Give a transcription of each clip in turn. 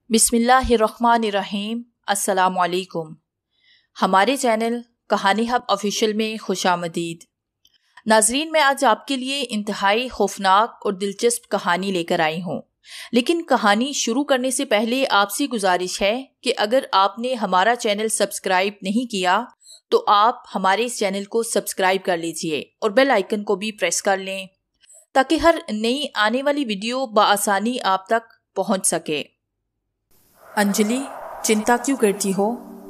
बिस्मिल्लाहिर्रहमानिर्रहीम। अस्सलाम वालेकुम। हमारे चैनल कहानी हब ऑफिशियल में खुशामदीद। नाजरीन, मैं आज आपके लिए इंतहाई खौफनाक और दिलचस्प कहानी लेकर आई हूँ। लेकिन कहानी शुरू करने से पहले आपसे गुजारिश है कि अगर आपने हमारा चैनल सब्सक्राइब नहीं किया तो आप हमारे इस चैनल को सब्सक्राइब कर लीजिए और बेल आइकन को भी प्रेस कर लें ताकि हर नई आने वाली वीडियो बआसानी आप तक पहुँच सके। अंजलि, चिंता क्यों करती हो?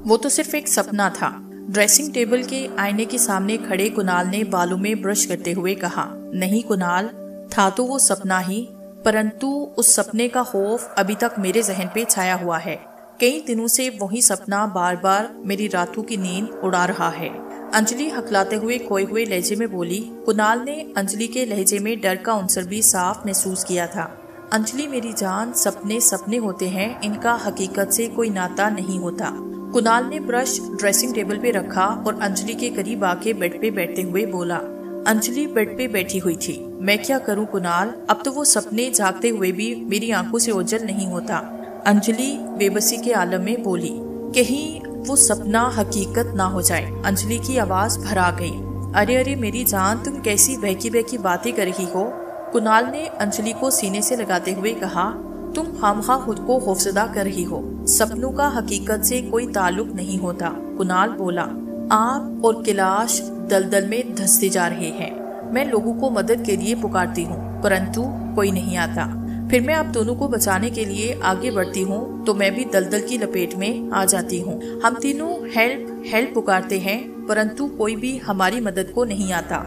वो तो सिर्फ एक सपना था। ड्रेसिंग टेबल के आईने के सामने खड़े कुणाल ने बालों में ब्रश करते हुए कहा। नहीं कुणाल, था तो वो सपना ही, परंतु उस सपने का खौफ अभी तक मेरे जहन पे छाया हुआ है। कई दिनों से वही सपना बार बार मेरी रातों की नींद उड़ा रहा है। अंजलि हकलाते हुए खोए हुए लहजे में बोली। कुणाल ने अंजलि के लहजे में डर का अंसर भी साफ महसूस किया था। अंजलि मेरी जान, सपने सपने होते हैं, इनका हकीकत से कोई नाता नहीं होता। कुणाल ने ब्रश ड्रेसिंग टेबल पे रखा और अंजलि के करीब आके बेड पे बैठते हुए बोला। अंजलि बेड पे बैठी हुई थी। मैं क्या करूं कुणाल, अब तो वो सपने जागते हुए भी मेरी आंखों से ओझल नहीं होता। अंजलि बेबसी के आलम में बोली। कहीं वो सपना हकीकत ना हो जाए। अंजलि की आवाज भरा गई। अरे अरे मेरी जान, तुम कैसी बहकी बहकी बातें कर रही हो? कुणाल ने अंजलि को सीने से लगाते हुए कहा। तुम खामखा खुद को खौफजदा कर रही हो। सपनों का हकीकत से कोई ताल्लुक नहीं होता। कुणाल बोला। आप और कैलाश दलदल में धंसते जा रहे हैं। मैं लोगों को मदद के लिए पुकारती हूँ, परंतु कोई नहीं आता। फिर मैं आप दोनों को बचाने के लिए आगे बढ़ती हूँ तो मैं भी दलदल की लपेट में आ जाती हूँ। हम तीनों हेल्प हेल्प पुकारते हैं, परंतु कोई भी हमारी मदद को नहीं आता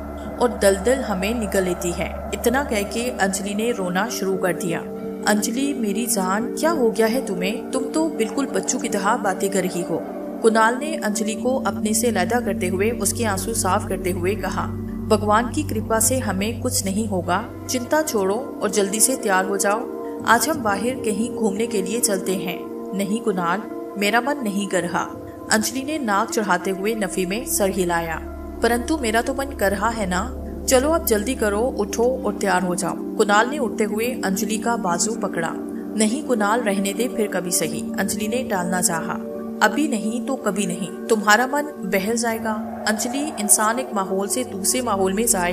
और दलदल हमें निगल लेती है। इतना कह के अंजलि ने रोना शुरू कर दिया। अंजलि मेरी जान, क्या हो गया है तुम्हें? तुम तो बिल्कुल बच्चों की तरह बातें कर रही हो। कुणाल ने अंजलि को अपने से अलग करते हुए उसके आंसू साफ करते हुए कहा। भगवान की कृपा से हमें कुछ नहीं होगा। चिंता छोड़ो और जल्दी से तैयार हो जाओ। आज हम बाहर कहीं घूमने के लिए चलते हैं। नहीं कुणाल, मेरा मन नहीं कर रहा। अंजलि ने नाक चढ़ाते हुए नफी में सर हिलाया। परंतु मेरा तो मन कर रहा है ना। चलो अब जल्दी करो, उठो और तैयार हो जाओ। कुणाल ने उठते हुए अंजलि का बाजू पकड़ा। नहीं कुणाल, रहने दे, फिर कभी सही। अंजलि ने टालना चाहा। अभी नहीं तो कभी नहीं, तुम्हारा मन बहल जाएगा। अंजलि, इंसान एक माहौल से दूसरे माहौल में जाए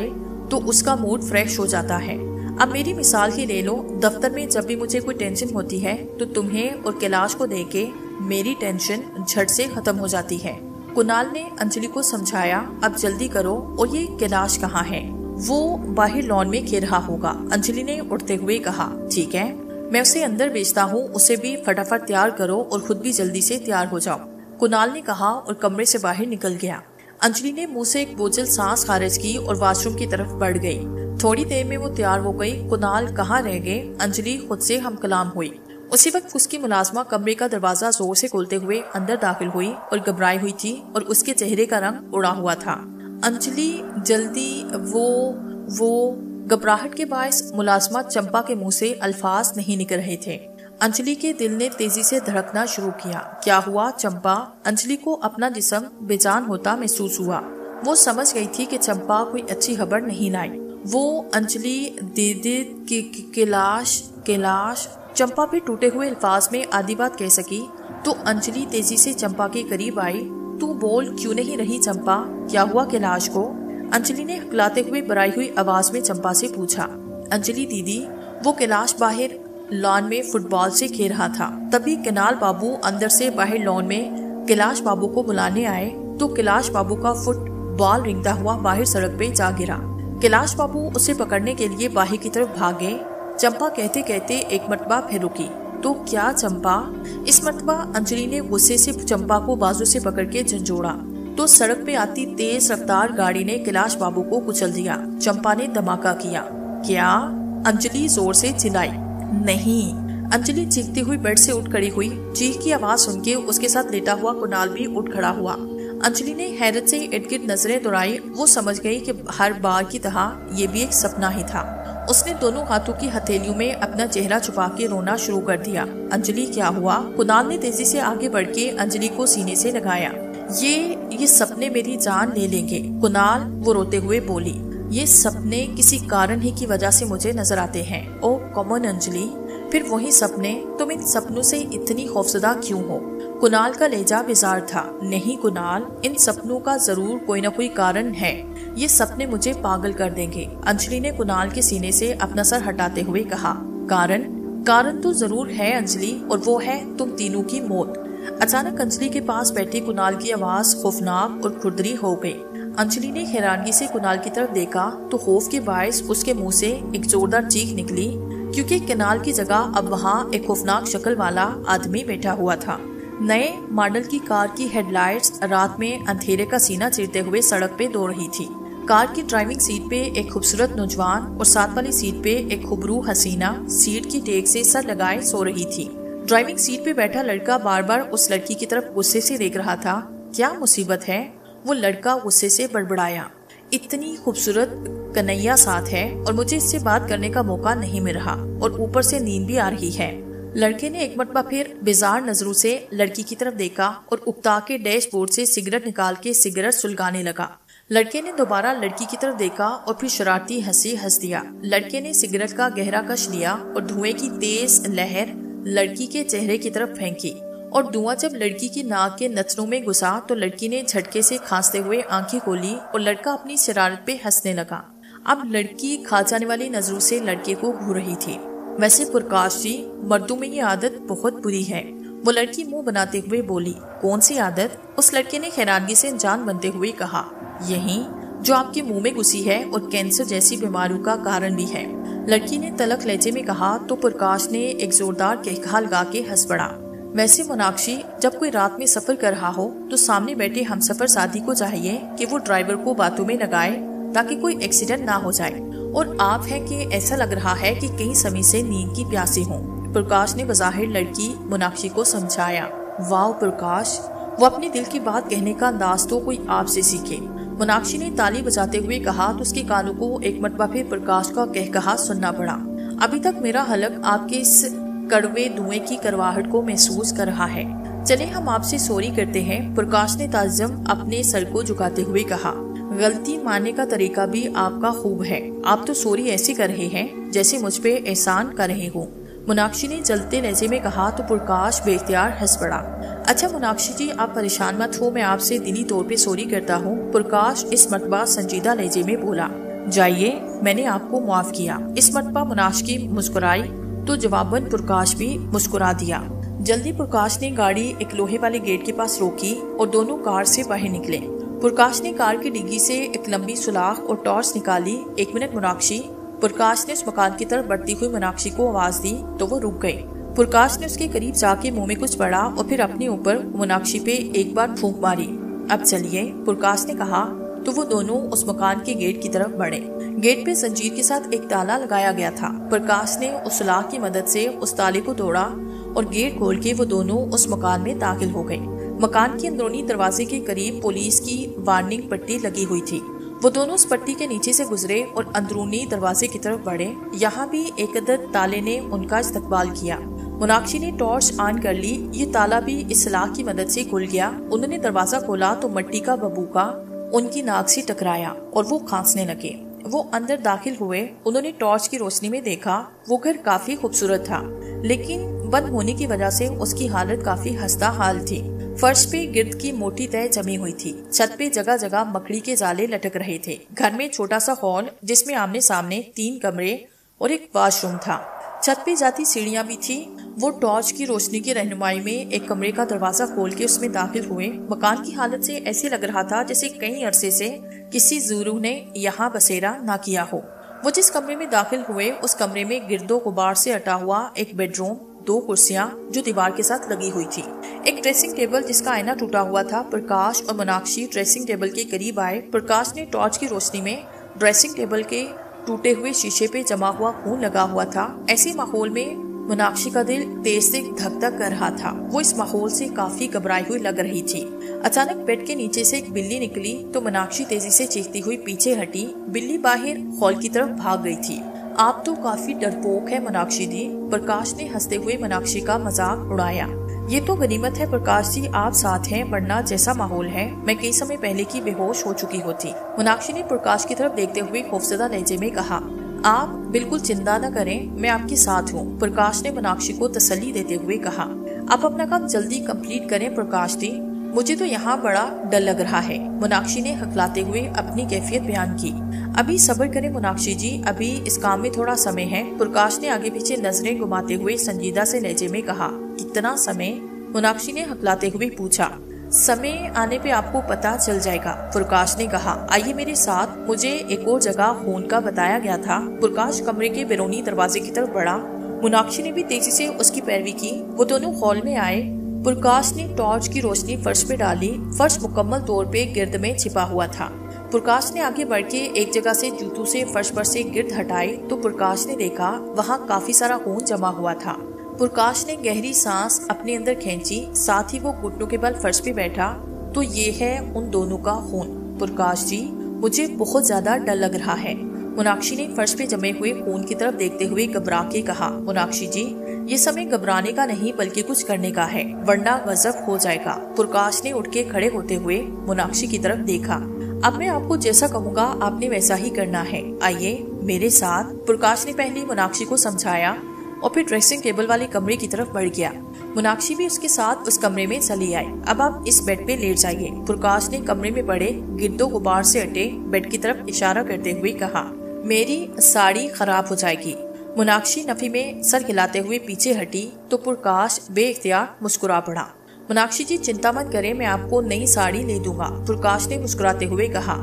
तो उसका मूड फ्रेश हो जाता है। अब मेरी मिसाल ही ले लो। दफ्तर में जब भी मुझे कोई टेंशन होती है तो तुम्हें और कैलाश को देख के मेरी टेंशन झट से खत्म हो जाती है। कुणाल ने अंजलि को समझाया। अब जल्दी करो। और ये कैलाश कहाँ है? वो बाहर लॉन में खेल रहा होगा। अंजलि ने उठते हुए कहा। ठीक है, मैं उसे अंदर भेजता हूँ। उसे भी फटाफट तैयार करो और खुद भी जल्दी से तैयार हो जाओ। कुणाल ने कहा और कमरे से बाहर निकल गया। अंजलि ने मुंह से एक बोझल सांस खारिज की और वॉशरूम की तरफ बढ़ गई। थोड़ी देर में वो तैयार हो गई। कुणाल कहाँ रह गए? अंजलि खुद से हम कलाम हुई। उसी वक्त उसकी मुलाजमा कमरे का दरवाजा जोर से खोलते हुए अंदर दाखिल हुई और घबराई हुई थी और उसके चेहरे का रंग उड़ा हुआ था। अंजलि जल्दी, वो घबराहट के बायस मुलाजमा चंपा के मुंह से अल्फाज नहीं निकल रहे थे। अंजलि के दिल ने तेजी से धड़कना शुरू किया। क्या हुआ चंपा? अंजलि को अपना जिस्म बेजान होता महसूस हुआ। वो समझ गई थी कि चंपा कोई अच्छी खबर नहीं लाई। वो अंजलि दीदी कैलाश चंपा पे टूटे हुए अल्फाज में आधी बात कह सकी तो अंजलि तेजी से चंपा के करीब आई। तू बोल क्यों नहीं रही चंपा? क्या हुआ कैलाश को? अंजलि ने हकलाते हुए बराई हुई आवाज में चंपा से पूछा। अंजलि दीदी, वो कैलाश बाहर लॉन में फुटबॉल से खेल रहा था। तभी कुणाल बाबू अंदर से बाहर लॉन में कैलाश बाबू को बुलाने आए तो कैलाश बाबू का फुटबॉल रिंगता हुआ बाहर सड़क पे जा गिरा। कैलाश बाबू उसे पकड़ने के लिए बाहर की तरफ भागे। चंपा कहते कहते एक मरतबा फिर रुकी। तो क्या चंपा? इस मरतबा अंजलि ने गुस्से से चंपा को बाजू से पकड़ के झंझोड़ा तो सड़क पे आती तेज रफ्तार गाड़ी ने कैलाश बाबू को कुचल दिया। चंपा ने धमाका किया। क्या? अंजलि जोर से चिल्लाई। नहीं। अंजलि चीखती हुई बेड से उठ खड़ी हुई। चीख की आवाज सुन के उसके साथ लेटा हुआ कुणाल भी उठ खड़ा हुआ। अंजलि ने हैरत से इर्द गिर्द नजरें दौड़ाई। वो समझ गई कि हर बार की तरह ये भी एक सपना ही था। उसने दोनों हाथों की हथेलियों में अपना चेहरा छुपा के रोना शुरू कर दिया। अंजलि क्या हुआ? कुणाल ने तेजी से आगे बढ़ के अंजलि को सीने से लगाया। ये सपने मेरी जान ले लेंगे कुणाल, वो रोते हुए बोली। ये सपने किसी कारण ही की वजह से मुझे नजर आते हैं। ओ कॉमन अंजलि, फिर वही सपने, तुम इन सपनों से इतनी खौफजदा क्यों हो? कुणाल का लहजा बेजार था। नहीं कुणाल, इन सपनों का जरूर कोई ना कोई कारण है। ये सपने मुझे पागल कर देंगे। अंजलि ने कुणाल के सीने से अपना सर हटाते हुए कहा। कारण तो जरूर है अंजलि, और वो है तुम तीनों की मौत। अचानक अंजलि के पास बैठे कुणाल की आवाज खौफनाक और खुरदरी हो गई। अंजलि ने हैरानगी से कुणाल की तरफ देखा तो खौफ के बायस उसके मुंह से एक जोरदार चीख निकली, क्योंकि कुणाल की जगह अब वहाँ एक खौफनाक शक्ल वाला आदमी बैठा हुआ था। नए मॉडल की कार की हेडलाइट्स रात में अंधेरे का सीना चीरते हुए सड़क पे दौड़ रही थी। कार की ड्राइविंग सीट पे एक खूबसूरत नौजवान और साथ वाली सीट पे एक खूबरू हसीना सीट की टेक से सर लगाए सो रही थी। ड्राइविंग सीट पे बैठा लड़का बार बार उस लड़की की तरफ गुस्से से देख रहा था। क्या मुसीबत है? वो लड़का गुस्से से बड़बड़ाया। इतनी खूबसूरत कन्हैया साथ है और मुझे इससे बात करने का मौका नहीं मिल रहा, और ऊपर से नींद भी आ रही है। लड़के ने एक मरतबा फिर बेजार नजरों से लड़की की तरफ देखा और उकता के डैशबोर्ड से सिगरेट निकाल के सिगरेट सुलगाने लगा। लड़के ने दोबारा लड़की की तरफ देखा और फिर शरारती हंसी हंस दिया। लड़के ने सिगरेट का गहरा कश लिया और धुएं की तेज लहर लड़की के चेहरे की तरफ फेंकी, और धुआं जब लड़की की नाक के नथनों में घुसा तो लड़की ने झटके से खांसते हुए आंखें खोली और लड़का अपनी शरारत पे हंसने लगा। अब लड़की खा जाने वाली नजरों से लड़के को घूर रही थी। वैसे प्रकाश जी, मर्दों में ये आदत बहुत बुरी है, वो लड़की मुंह बनाते हुए बोली। कौन सी आदत? उस लड़के ने हैरानगी से जान बनते हुए कहा। यही जो आपके मुंह में घुसी है और कैंसर जैसी बीमारियों का कारण भी है। लड़की ने तलख लहजे में कहा तो प्रकाश ने एक जोरदार कहका लगा के हंस पड़ा। वैसे मोनाक्षी, जब कोई रात में सफर कर रहा हो तो सामने बैठे हमसफर साथी को चाहिए कि वो ड्राइवर को बातों में लगाए ताकि कोई एक्सीडेंट ना हो जाए, और आप है कि ऐसा लग रहा है कि कई समय से नींद की प्यासी हो। प्रकाश ने बज़ाहिर लड़की मोनाक्षी को समझाया। वाह प्रकाश, वो अपने दिल की बात कहने का अंदाज तो कोई आपसे सीखे। मोनाक्षी ने ताली बजाते हुए कहा तो उसके कानों को एक मरतबा फिर प्रकाश का कहकहा सुनना पड़ा। अभी तक मेरा हलक आपके इस कड़वे धुएं की करवाहट को महसूस कर रहा है। चले हम आपसे सॉरी करते हैं, प्रकाश ने ताज्जुब अपने सर को झुकाते हुए कहा। गलती मानने का तरीका भी आपका खूब है। आप तो सॉरी ऐसे कर रहे हैं जैसे मुझ पे एहसान कर रहे हो। मोनाक्षी ने जलते लहजे में कहा तो प्रकाश बेख्तियार हंस पड़ा। अच्छा मोनाक्षी जी, आप परेशान मत हो, मैं आपसे दिली तौर पे सॉरी करता हूँ। प्रकाश इस मरतबा संजीदा लहजे में बोला। जाइए, मैंने आपको माफ किया। इस मरतबा मोनाक्षी मुस्कुराई तो जवाबन प्रकाश भी मुस्कुरा दिया। जल्दी प्रकाश ने गाड़ी एक लोहे वाले गेट के पास रोकी और दोनों कार से बाहर निकले। प्रकाश ने कार की डिग्गी से एक लंबी सुलाख और टॉर्च निकाली। एक मिनट मोनाक्षी। प्रकाश ने उस मकान की तरफ बढ़ती हुई मोनाक्षी को आवाज दी तो वो रुक गई। प्रकाश ने उसके करीब जाके मुंह में कुछ पड़ा और फिर अपने ऊपर मोनाक्षी पे एक बार फूंक मारी। अब चलिए, प्रकाश ने कहा तो वो दोनों उस मकान के गेट की तरफ बढ़े। गेट पे जंजीर के साथ एक ताला लगाया गया था। प्रकाश ने उस सुलाख की मदद से उस ताले को तोड़ा और गेट खोल के वो दोनों उस मकान में दाखिल हो गए। मकान के अंदरूनी दरवाजे के करीब पुलिस की वार्निंग पट्टी लगी हुई थी। वो दोनों उस पट्टी के नीचे से गुजरे और अंदरूनी दरवाजे की तरफ बढ़े। यहाँ भी एक अदद ताले ने उनका इस्तकबाल किया। मोनाक्षी ने टॉर्च ऑन कर ली। ये ताला भी इस सलाख की मदद से खुल गया। उन्होंने दरवाजा खोला तो मिट्टी का बबूका उनकी नाक से टकराया और वो खांसने लगे। वो अंदर दाखिल हुए। उन्होंने टॉर्च की रोशनी में देखा वो घर काफी खूबसूरत था, लेकिन बंद होने की वजह से उसकी हालत काफी हस्ता हाल थी। फर्श पे गिर्द की मोटी तह जमी हुई थी। छत पे जगह जगह मकड़ी के जाले लटक रहे थे। घर में छोटा सा हॉल जिसमें आमने सामने 3 कमरे और एक वॉशरूम था। छत पे जाती सीढ़ियां भी थी। वो टॉर्च की रोशनी की रहनुमाई में एक कमरे का दरवाजा खोल के उसमें दाखिल हुए। मकान की हालत से ऐसे लग रहा था जैसे कई अरसे से किसी ज़ूरू ने यहाँ बसेरा ना किया हो। वो जिस कमरे में दाखिल हुए उस कमरे में गिरदो गुबार से अटा हुआ एक बेडरूम, 2 कुर्सियां जो दीवार के साथ लगी हुई थी, एक ड्रेसिंग टेबल जिसका आईना टूटा हुआ था। प्रकाश और मोनाक्षी ड्रेसिंग टेबल के करीब आए। प्रकाश ने टॉर्च की रोशनी में ड्रेसिंग टेबल के टूटे हुए शीशे पे जमा हुआ खून लगा हुआ था। ऐसे माहौल में मोनाक्षी का दिल तेज से धक धक कर रहा था। वो इस माहौल से काफी घबराई हुई लग रही थी। अचानक बेड के नीचे से एक बिल्ली निकली तो मोनाक्षी तेजी से चीखती हुई पीछे हटी। बिल्ली बाहर हॉल की तरफ भाग गई थी। आप तो काफी डरपोक है मोनाक्षी दी, प्रकाश ने हंसते हुए मोनाक्षी का मजाक उड़ाया। ये तो गनीमत है प्रकाश जी आप साथ हैं, वरना जैसा माहौल है मैं कई समय पहले की बेहोश हो चुकी होती। मोनाक्षी ने प्रकाश की तरफ देखते हुए खौफजदा लहजे में कहा। आप बिल्कुल चिंता न करें, मैं आपके साथ हूँ, प्रकाश ने मीनाक्षी को तसल्ली देते हुए कहा। आप अपना काम जल्दी कंप्लीट करें प्रकाश जी, मुझे तो यहाँ बड़ा डर लग रहा है, मीनाक्षी ने हकलाते हुए अपनी कैफियत बयान की। अभी सब्र करें मीनाक्षी जी, अभी इस काम में थोड़ा समय है, प्रकाश ने आगे पीछे नजरें घुमाते हुए संजीदा से लहजे में कहा। कितना समय? मीनाक्षी ने हकलाते हुए पूछा। समय आने पे आपको पता चल जाएगा, प्रकाश ने कहा। आइए मेरे साथ, मुझे एक और जगह खून का बताया गया था। प्रकाश कमरे के बैरूनी दरवाजे की तरफ बढ़ा। मीनाक्षी ने भी तेजी से उसकी पैरवी की। वो दोनों हॉल में आए। प्रकाश ने टॉर्च की रोशनी फर्श पे डाली। फर्श मुकम्मल तौर पे गिर्द में छिपा हुआ था। प्रकाश ने आगे बढ़ के एक जगह से जूतों से फर्श पर से गिर्द हटाई तो प्रकाश ने देखा वहाँ काफी सारा खून जमा हुआ था। प्रकाश ने गहरी सांस अपने अंदर खींची, साथ ही वो घुटनों के बल फर्श पे बैठा। तो ये है उन दोनों का खून। प्रकाश जी, मुझे बहुत ज्यादा डर लग रहा है, मीनाक्षी ने फर्श पे जमे हुए खून की तरफ देखते हुए घबरा के कहा। मीनाक्षी जी, ये समय घबराने का नहीं बल्कि कुछ करने का है, वरना गजब हो जाएगा। प्रकाश ने उठ के खड़े होते हुए मीनाक्षी की तरफ देखा। अब मैं आपको जैसा कहूँगा आपने वैसा ही करना है, आइए मेरे साथ, प्रकाश ने पहले मीनाक्षी को समझाया और फिर ड्रेसिंग टेबल वाले कमरे की तरफ बढ़ गया। मीनाक्षी भी उसके साथ उस कमरे में चली आई। अब आप इस बेड पे लेट जाइए, प्रकाश ने कमरे में पड़े गिर्दो गुबार से हटे बेड की तरफ इशारा करते हुए कहा। मेरी साड़ी खराब हो जाएगी। मीनाक्षी नफी में सर हिलाते हुए पीछे हटी तो प्रकाश बेइख्तियार मुस्कुरा पड़ा। मीनाक्षी जी, चिंता मत करें, मैं आपको नई साड़ी ले दूंगा, प्रकाश ने मुस्कुराते हुए कहा।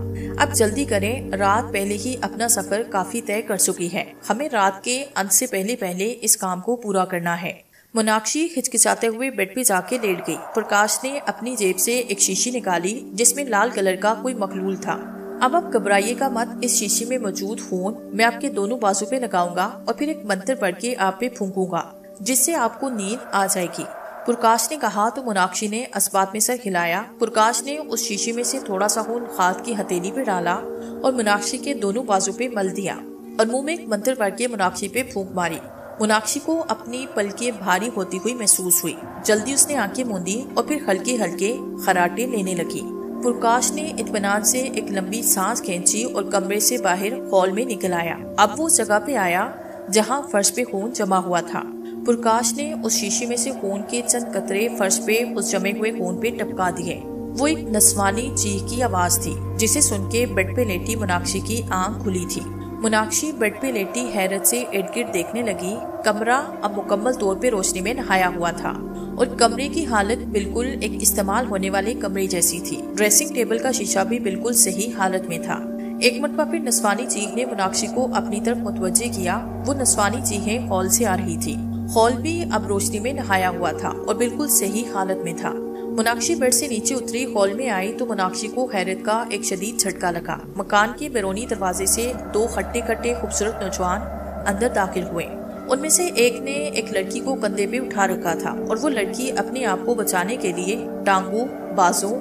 अब जल्दी करें, रात पहले ही अपना सफर काफी तय कर चुकी है, हमें रात के अंत से पहले पहले इस काम को पूरा करना है। मीनाक्षी हिचकिचाते हुए बेड पे जाके लेट गई। प्रकाश ने अपनी जेब से एक शीशी निकाली जिसमें लाल कलर का कोई मखलूल था। अब आप घबराइएगा मत, इस शीशी में मौजूद खून मैं आपके दोनों बाजू पे लगाऊंगा और फिर एक मंत्र पढ़ के आप पे फूंकूंगा, जिससे आपको नींद आ जाएगी, प्रकाश ने कहा। तो मीनाक्षी ने अस्बात में सर हिलाया। प्रकाश ने उस शीशी में से थोड़ा सा खून हाथ की हथेली पे डाला और मीनाक्षी के दोनों बाजू पे मल दिया और मुंह में एक मंत्र पढ़ के मीनाक्षी पे फूंक मारी। मीनाक्षी को अपनी पलकें भारी होती हुई महसूस हुई। जल्दी उसने आंखें मूंदी और फिर हल्के हल्के खराटे लेने लगी। प्रकाश ने इत्मीनान से एक लंबी सांस खींची और कमरे से बाहर हॉल में निकल आया। अब वो जगह पे आया जहाँ फर्श पे खून जमा हुआ था। प्रकाश ने उस शीशी में से खून के चंद कतरे फर्श पे उस जमे हुए खून पे टपका दिए। वो एक नस्वानी चीख की आवाज थी जिसे सुन के बेड पे लेटी मीनाक्षी की आंख खुली थी। मीनाक्षी बेड पे लेटी हैरत से इर्द गिर्द देखने लगी। कमरा अब मुकम्मल तौर पे रोशनी में नहाया हुआ था और कमरे की हालत बिल्कुल एक इस्तेमाल होने वाले कमरे जैसी थी। ड्रेसिंग टेबल का शीशा भी बिल्कुल सही हालत में था। एक मरतबा फिर नस्वानी चीख ने मीनाक्षी को अपनी तरफ मुतवज्जे किया। वो नस्वानी चीखें हॉल से आ रही थी। हॉल भी अब रोशनी में नहाया हुआ था और बिल्कुल सही हालत में था। मीनाक्षी बेड से नीचे उतरी, हॉल में आई तो मीनाक्षी को हैरत का एक शदीद झटका लगा। मकान के बैरूनी दरवाजे से दो खट्टे खट्टे खूबसूरत नौजवान अंदर दाखिल हुए। उनमें से एक ने एक लड़की को कंधे पे उठा रखा था और वो लड़की अपने आप को बचाने के लिए टांगों, बाजों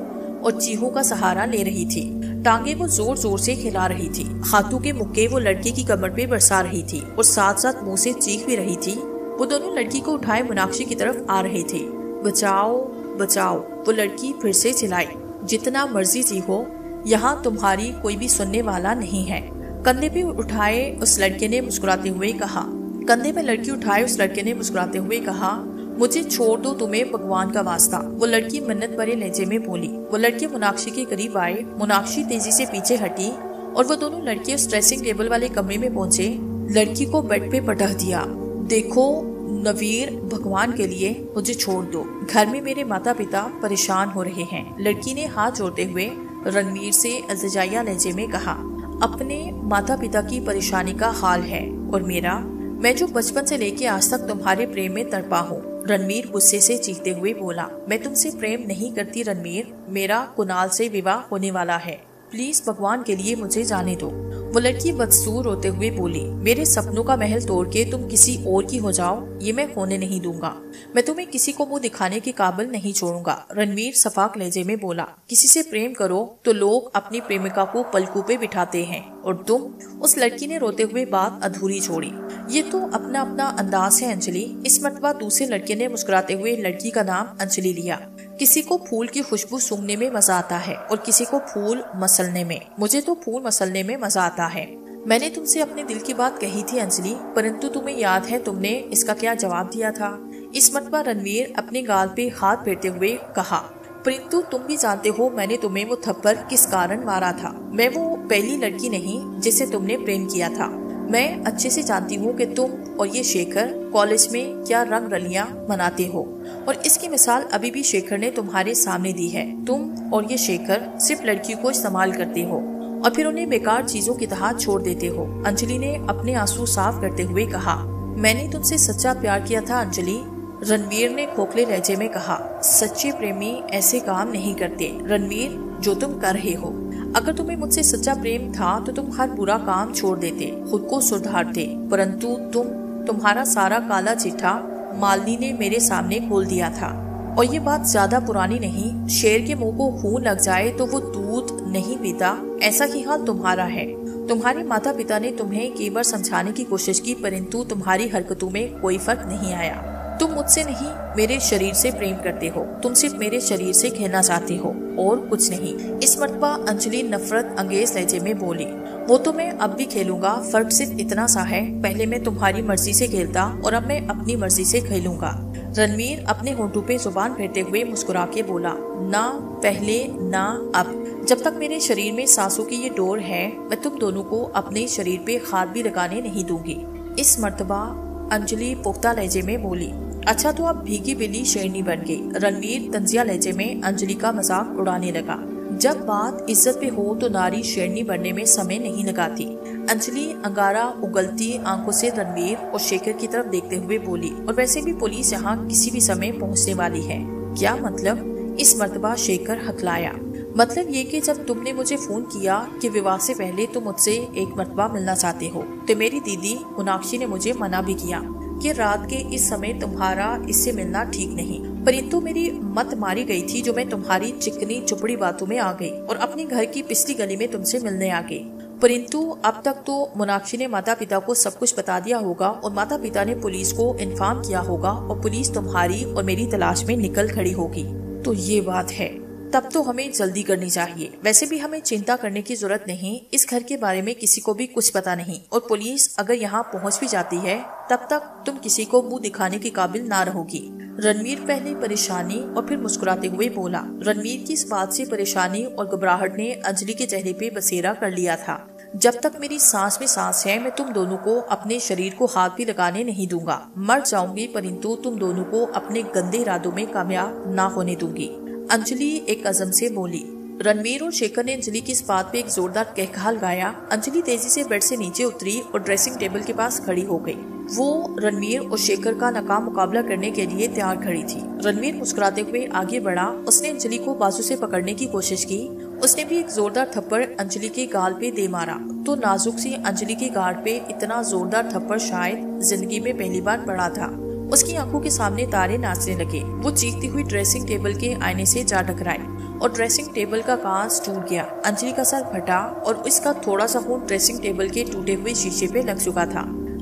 और चीहों का सहारा ले रही थी। टांगे वो जोर जोर से हिला रही थी। हाथों के मुक्के वो लड़की की कमर पे बरसा रही थी और साथ साथ मुंह से चीख भी रही थी। वो दोनों लड़की को उठाए मीनाक्षी की तरफ आ रहे थे। बचाओ बचाओ, वो लड़की फिर से चिल्लाई। जितना मर्जी चीखो, यहाँ तुम्हारी कोई भी सुनने वाला नहीं है, कंधे पे उठाए उस लड़के ने मुस्कुराते हुए कहा। कंधे पे लड़की उठाए उस लड़के ने मुस्कुराते हुए कहा, मुझे छोड़ दो, तुम्हें भगवान का वास्ता, वो लड़की मन्नत भरे लहजे में बोली। वो लड़के मीनाक्षी के करीब आए। मीनाक्षी तेजी से पीछे हटी और वो दोनों लड़के उस ड्रेसिंग टेबल वाले कमरे में पहुंचे। लड़की को बेड पे पटक दिया। देखो नवीर, भगवान के लिए मुझे छोड़ दो, घर में मेरे माता पिता परेशान हो रहे हैं, लड़की ने हाथ जोड़ते हुए रणवीर से अल्तजाइया लहजे में कहा। अपने माता पिता की परेशानी का हाल है और मेरा, मैं जो बचपन से लेके आज तक तुम्हारे प्रेम में तड़पा हूँ, रणवीर गुस्से से चीखते हुए बोला। मैं तुमसे प्रेम नहीं करती रणवीर, मेरा कुणाल से विवाह होने वाला है, प्लीज भगवान के लिए मुझे जाने दो। वो लड़की बदसूर होते हुए बोली, मेरे सपनों का महल तोड़ के तुम किसी और की हो जाओ, ये मैं होने नहीं दूंगा। मैं तुम्हें किसी को मुंह दिखाने के काबिल नहीं छोड़ूंगा। रणवीर सफाक लहजे में बोला, किसी से प्रेम करो तो लोग अपनी प्रेमिका को पलकों पे बिठाते हैं और तुम, उस लड़की ने रोते हुए बात अधूरी छोड़ी। ये तो अपना अपना अंदाज है अंजलि। इस मरतबा दूसरे लड़के ने मुस्कुराते हुए लड़की का नाम अंजलि लिया। किसी को फूल की खुशबू सूंघने में मजा आता है और किसी को फूल मसलने में। मुझे तो फूल मसलने में मजा आता है। मैंने तुमसे अपने दिल की बात कही थी अंजलि, परंतु तुम्हें याद है तुमने इसका क्या जवाब दिया था? इस मरतबा रणवीर अपने गाल पे हाथ फेरते हुए कहा, परंतु तुम भी जानते हो मैंने तुम्हें वो थप्पड़ किस कारण मारा था। मैं वो पहली लड़की नहीं जिसे तुमने प्रेम किया था। मैं अच्छे से जानती हूँ कि तुम और ये शेखर कॉलेज में क्या रंग रलियां मनाते हो, और इसकी मिसाल अभी भी शेखर ने तुम्हारे सामने दी है। तुम और ये शेखर सिर्फ लड़कियों को इस्तेमाल करते हो और फिर उन्हें बेकार चीजों की तरह छोड़ देते हो। अंजलि ने अपने आंसू साफ करते हुए कहा, मैंने तुमसे सच्चा प्यार किया था अंजलि। रणवीर ने खोखले लहजे में कहा, सच्चे प्रेमी ऐसे काम नहीं करते रणवीर जो तुम कर रहे हो। अगर तुम्हें मुझसे सच्चा प्रेम था तो तुम हर बुरा काम छोड़ देते, खुद को सुधारते, परंतु तुम्हारा सारा काला चिट्ठा मालिनी ने मेरे सामने खोल दिया था। और ये बात ज्यादा पुरानी नहीं, शेर के मुंह को खून लग जाए तो वो दूध नहीं पीता, ऐसा ही हाल तुम्हारा है। तुम्हारे माता पिता ने तुम्हें कई बार समझाने की कोशिश की, परंतु तुम्हारी हरकतों में कोई फर्क नहीं आया। तुम मुझसे नहीं मेरे शरीर से प्रेम करते हो, तुम सिर्फ मेरे शरीर से खेलना चाहते हो और कुछ नहीं। इस मरतबा अंजलि नफरत अंगेज लहजे में बोली, वो तो मैं अब भी खेलूंगा, फर्क सिर्फ इतना सा है, पहले मैं तुम्हारी मर्जी से खेलता और अब मैं अपनी मर्जी से खेलूंगा। रणवीर अपने होंठों पे जुबान फेरते हुए मुस्कुरा के बोला, ना पहले ना अब, जब तक मेरे शरीर में सांसों की ये डोर है मैं तुम दोनों को अपने शरीर पे हाथ भी लगाने नहीं दूंगी। इस मर्तबा अंजलि पुख्ता लहजे में बोली, अच्छा तो अब भीगी बिल्ली शेरनी बन गई। रणवीर तंजिया लहजे में अंजलि का मजाक उड़ाने लगा, जब बात इज्जत पे हो तो नारी शेरनी बनने में समय नहीं लगाती। अंजलि अंगारा उगलती आंखों से रणवीर और शेखर की तरफ देखते हुए बोली, और वैसे भी पुलिस यहाँ किसी भी समय पहुँचने वाली है। क्या मतलब? इस मर्तबा शेखर हकलाया, मतलब ये कि जब तुमने मुझे फोन किया कि विवाह से पहले तुम मुझसे एक मर्तबा मिलना चाहते हो, तो मेरी दीदी मोनाक्षी ने मुझे मना भी किया कि रात के इस समय तुम्हारा इससे मिलना ठीक नहीं, परंतु मेरी मत मारी गई थी जो मैं तुम्हारी चिकनी चुपड़ी बातों में आ गई और अपने घर की पिछली गली में तुमसे मिलने आ गई। परंतु अब तक तो मोनाक्षी ने माता पिता को सब कुछ बता दिया होगा और माता पिता ने पुलिस को इन्फॉर्म किया होगा और पुलिस तुम्हारी और मेरी तलाश में निकल खड़ी होगी। तो ये बात है, तब तो हमें जल्दी करनी चाहिए। वैसे भी हमें चिंता करने की जरूरत नहीं, इस घर के बारे में किसी को भी कुछ पता नहीं, और पुलिस अगर यहाँ पहुँच भी जाती है तब तक तुम किसी को मुंह दिखाने के काबिल ना रहोगी। रणवीर पहले परेशानी और फिर मुस्कुराते हुए बोला। रणवीर की इस बात से परेशानी और घबराहट ने अंजलि के चेहरे पे बसेरा कर लिया था। जब तक मेरी सांस में सांस है मैं तुम दोनों को अपने शरीर को हाथ भी लगाने नहीं दूंगा। मर जाऊंगी परंतु तुम दोनों को अपने गंदे इरादों में कामयाब ना होने दूंगी। अंजलि एक अज़म से बोली। रणवीर और शेखर ने अंजलि की इस बात पे एक जोरदार कहकहाल गाया। अंजलि तेजी से बेड से नीचे उतरी और ड्रेसिंग टेबल के पास खड़ी हो गई। वो रणवीर और शेखर का नाकाम मुकाबला करने के लिए तैयार खड़ी थी। रणवीर मुस्कुराते हुए आगे बढ़ा, उसने अंजलि को बाजू से पकड़ने की कोशिश की। उसने भी एक जोरदार थप्पड़ अंजलि के गाल पे दे मारा। तो नाजुक सी अंजलि के गाल पे इतना जोरदार थप्पड़ शायद जिंदगी में पहली बार पड़ा था। उसकी आंखों के सामने तारे नाचने लगे। वो चीखती हुई ड्रेसिंग टेबल के आईने से जा टकराई और ड्रेसिंग टेबल का कांच टूट गया। अंजलि का सर फटा और इसका थोड़ा सा खून ड्रेसिंग टेबल के टूटे हुए शीशे पे लग चुका था।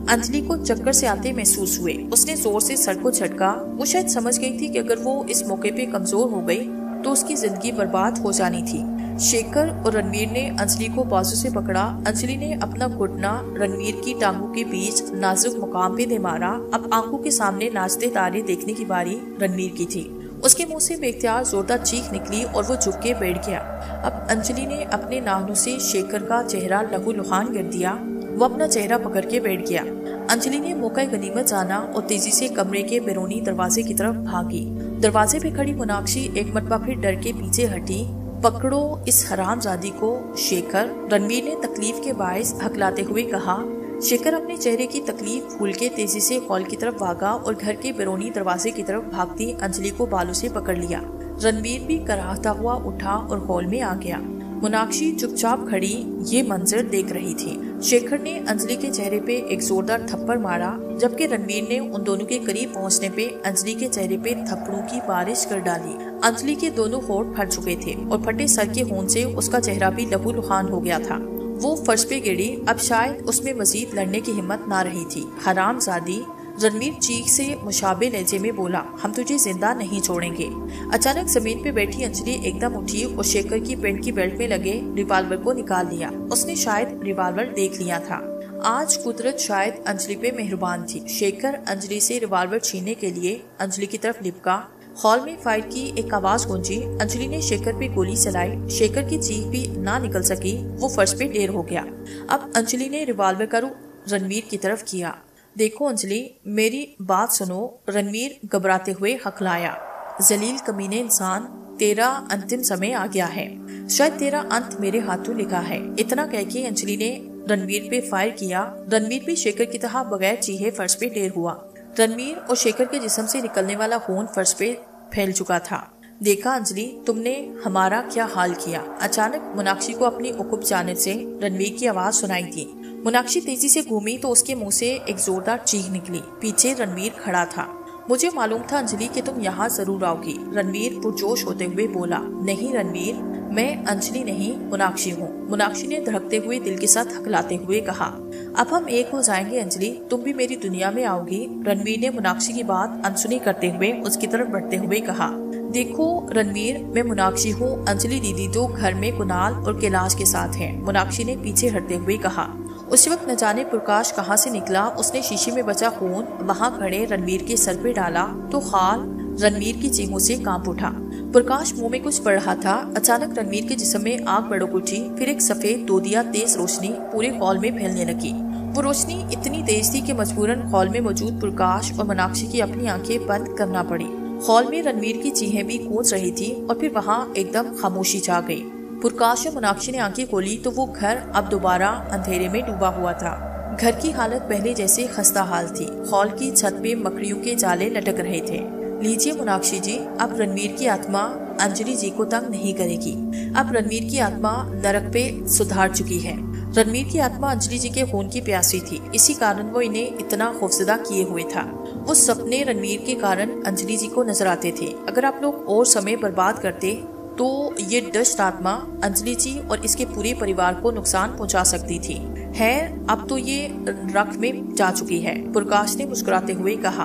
अंजलि को चक्कर से आते महसूस हुए। उसने जोर से सर को झटका। वो शायद समझ गई थी कि अगर वो इस मौके पे कमजोर हो गई तो उसकी जिंदगी बर्बाद हो जानी थी। शेखर और रणवीर ने अंजलि को बाजू से पकड़ा। अंजलि ने अपना घुटना रणवीर की टांगों के बीच नाजुक मुकाम पे दे मारा। अब आंखों के सामने नाचते तारे देखने की बारी रणवीर की थी। उसके मुंह से बेख्तियार जोरदार चीख निकली और वो झुक के बैठ गया। अब अंजलि ने अपने नाखूनों से शेखर का चेहरा लहूलुहान कर दिया। वो अपना चेहरा पकड़ के बैठ गया। अंजलि ने मौका गनीमत जाना और तेजी से कमरे के बैरूनी दरवाजे की तरफ भागी। दरवाजे पे खड़ी मोनाक्षी एक मरतबा फिर डर के पीछे हटी। पकड़ो इस हरामजादी को शेखर, रणवीर ने तकलीफ के बायस हकलाते हुए कहा। शेखर अपने चेहरे की तकलीफ भूल के तेजी से हॉल की तरफ भागा और घर के बैरूनी दरवाजे की तरफ भागती अंजलि को बालों से पकड़ लिया। रणवीर भी कराहता हुआ उठा और हॉल में आ गया। मोनाक्षी चुपचाप खड़ी ये मंजर देख रही थी। शेखर ने अंजलि के चेहरे पे एक जोरदार थप्पड़ मारा, जबकि रणवीर ने उन दोनों के करीब पहुंचने पे अंजलि के चेहरे पे थप्पड़ों की बारिश कर डाली। अंजलि के दोनों होंठ फट चुके थे और फटे सर के खून से उसका चेहरा भी लहूलुहान हो गया था। वो फर्श पे गिरी। अब शायद उसमें मजीद लड़ने की हिम्मत ना रही थी। हरामजादी, रणवीर चीख से मुशाबे लहजे में बोला, हम तुझे जिंदा नहीं छोड़ेंगे। अचानक जमीन पे बैठी अंजलि एकदम उठी और शेखर की पेंट की बेल्ट में लगे रिवॉल्वर को निकाल लिया। उसने शायद रिवॉल्वर देख लिया था। आज कुदरत शायद अंजलि पे मेहरबान थी। शेखर अंजलि से रिवॉल्वर छीनने के लिए अंजलि की तरफ लिपका। हॉल में फायर की एक आवाज गूंजी। अंजलि ने शेखर पे गोली चलाई। शेखर की चीख भी ना निकल सकी, वो फर्श पे ढेर हो गया। अब अंजलि ने रिवॉल्वर का रुख रणवीर की तरफ किया। देखो अंजलि, मेरी बात सुनो। रणवीर घबराते हुए हकलाया, जलील कमीने इंसान, तेरा अंतिम समय आ गया है। शायद तेरा अंत मेरे हाथों लिखा है। इतना कह के अंजलि ने रणवीर पे फायर किया। रणवीर भी शेखर की तरह बगैर चीहे फर्श पे ढेर हुआ। रणवीर और शेखर के जिस्म से निकलने वाला खून फर्श पे फैल चुका था। देखा अंजलि, तुमने हमारा क्या हाल किया। अचानक मोनाक्षी को अपनी उकुब जाने से रणवीर की आवाज सुनाई दी। मोनाक्षी तेजी से घूमी तो उसके मुंह से एक जोरदार चीख निकली। पीछे रणवीर खड़ा था। मुझे मालूम था अंजलि कि तुम यहाँ जरूर आओगी, रणवीर पुरजोश होते हुए बोला। नहीं रणवीर, मैं अंजलि नहीं मोनाक्षी हूँ। मोनाक्षी ने धड़कते हुए दिल के साथ हकलाते हुए कहा। अब हम एक हो जाएंगे अंजलि, तुम भी मेरी दुनिया में आओगी। रणवीर ने मोनाक्षी की बात अनसुनी करते हुए उसकी तरफ बढ़ते हुए कहा। देखो रणवीर, मैं मोनाक्षी हूँ। अंजलि दीदी तो घर में कुणाल और कैलाश के साथ है। मोनाक्षी ने पीछे हटते हुए कहा। उस वक्त न जाने प्रकाश कहाँ से निकला। उसने शीशे में बचा खून वहाँ खड़े रणवीर के सर पे डाला तो हाल रणवीर की चीखों से कांप उठा। प्रकाश मुंह में कुछ पड़ रहा था। अचानक रणवीर के जिस्म में आग भड़क उठी। फिर एक सफेद दोदिया तेज रोशनी पूरे हॉल में फैलने लगी। वो रोशनी इतनी तेज थी कि मजबूरन हॉल में मौजूद प्रकाश और मोनाक्षी की अपनी आंखें बंद करना पड़ी। हॉल में रणवीर की चीखें भी गूंज रही थी और फिर वहाँ एकदम खामोशी छा गई। प्रकाश और मोनाक्षी ने आंखें खोली तो वो घर अब दोबारा अंधेरे में डूबा हुआ था। घर की हालत पहले जैसे खस्ता हाल थी। हॉल की छत पे मकड़ियों के जाले लटक रहे थे। लीजिए मोनाक्षी जी, अब रणवीर की आत्मा अंजलि जी को तंग नहीं करेगी। अब रणवीर की आत्मा नरक पे सुधार चुकी है। रणवीर की आत्मा अंजलि जी के खून की प्यासी थी। इसी कारण वो इन्हें इतना खौफजदा किए हुए था। वो सपने रणवीर के कारण अंजलि जी को नजर आते थे। अगर आप लोग और समय बर्बाद करते तो ये दुष्ट आत्मा अंजलि जी और इसके पूरे परिवार को नुकसान पहुंचा सकती थी। अब तो ये नरक में जा चुकी है। प्रकाश ने मुस्कुराते हुए कहा।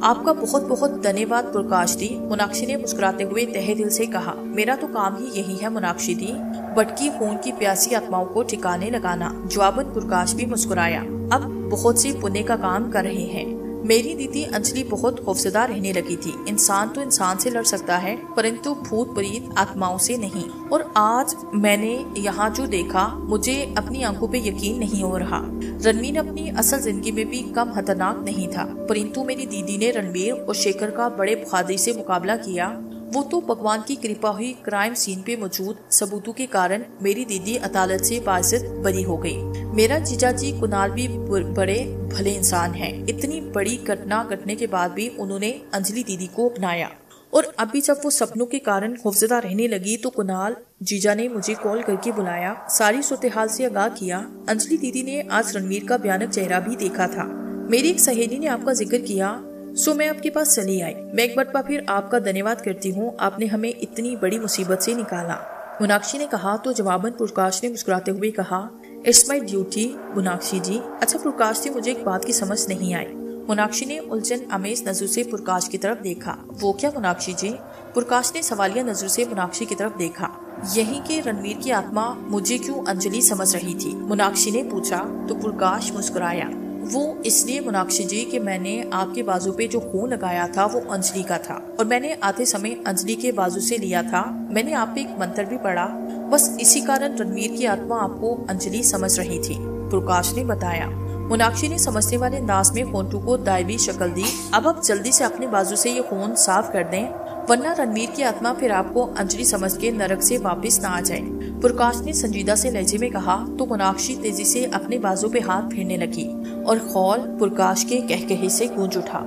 आपका बहुत बहुत धन्यवाद प्रकाश दी। मोनाक्षी ने मुस्कुराते हुए तहे दिल से कहा। मेरा तो काम ही यही है मोनाक्षी दी, भटकी खून की प्यासी आत्माओं को ठिकाने लगाना। जवाबन प्रकाश भी मुस्कुराया। अब बहुत से पुण्य का काम कर रहे हैं। मेरी दीदी अंजलि बहुत खौफजदा रहने लगी थी। इंसान तो इंसान से लड़ सकता है, परंतु भूत प्रेत आत्माओं से नहीं। और आज मैंने यहाँ जो देखा, मुझे अपनी आंखों पे यकीन नहीं हो रहा। रणवीर अपनी असल जिंदगी में भी कम खतरनाक नहीं था, परंतु मेरी दीदी ने रणवीर और शेखर का बड़े बहादुरी से मुकाबला किया। वो तो भगवान की कृपा हुई क्राइम सीन पे मौजूद सबूतों के कारण मेरी दीदी अदालत से बाइज्जत बरी हो गई। मेरा जीजा जी कुणाल भी बड़े भले इंसान हैं। इतनी बड़ी घटना घटने के बाद भी उन्होंने अंजलि दीदी को अपनाया। और अभी जब वो सपनों के कारण खौफजदा रहने लगी तो कुणाल जीजा ने मुझे कॉल करके बुलाया, सारी सूरत-ए-हाल से आगाह किया। अंजलि दीदी ने आज रणवीर का भयानक चेहरा भी देखा था। मेरी एक सहेली ने आपका जिक्र किया, सो मैं आपके पास चली आई। मैं एक बार फिर आपका धन्यवाद करती हूँ, आपने हमें इतनी बड़ी मुसीबत से निकाला। मोनाक्षी ने कहा तो जवाबन प्रकाश ने मुस्कुराते हुए कहा, इट्स माई ड्यूटी मोनाक्षी जी। अच्छा प्रकाश जी, मुझे एक बात की समझ नहीं आई। मोनाक्षी ने उलझन अमेज नजर से प्रकाश की तरफ देखा। वो क्या मोनाक्षी जी? प्रकाश ने सवालिया नजर से मोनाक्षी की तरफ देखा। यही कि रणवीर की आत्मा मुझे क्यों अंजलि समझ रही थी, मोनाक्षी ने पूछा। तो प्रकाश मुस्कुराया। वो इसलिए मोनाक्षी जी कि मैंने आपके बाजू पे जो खून लगाया था वो अंजलि का था, और मैंने आते समय अंजलि के बाजू से लिया था। मैंने आप पे एक मंत्र भी पढ़ा, बस इसी कारण रणवीर की आत्मा आपको अंजलि समझ रही थी, प्रकाश ने बताया। मोनाक्षी ने समझने वाले अंदाज में होंठों को दायवी शक्ल दी। अब आप जल्दी से अपने बाजू से ये खून साफ कर दें, वरना रणवीर की आत्मा फिर आपको अंजलि समझ के नरक से वापस ना आ जाए, प्रकाश ने संजीदा से लहजे में कहा। तो मोनाक्षी तेजी से अपने बाजू पे हाथ फेरने लगी और हॉल प्रकाश के कहकहे से गूंज उठा।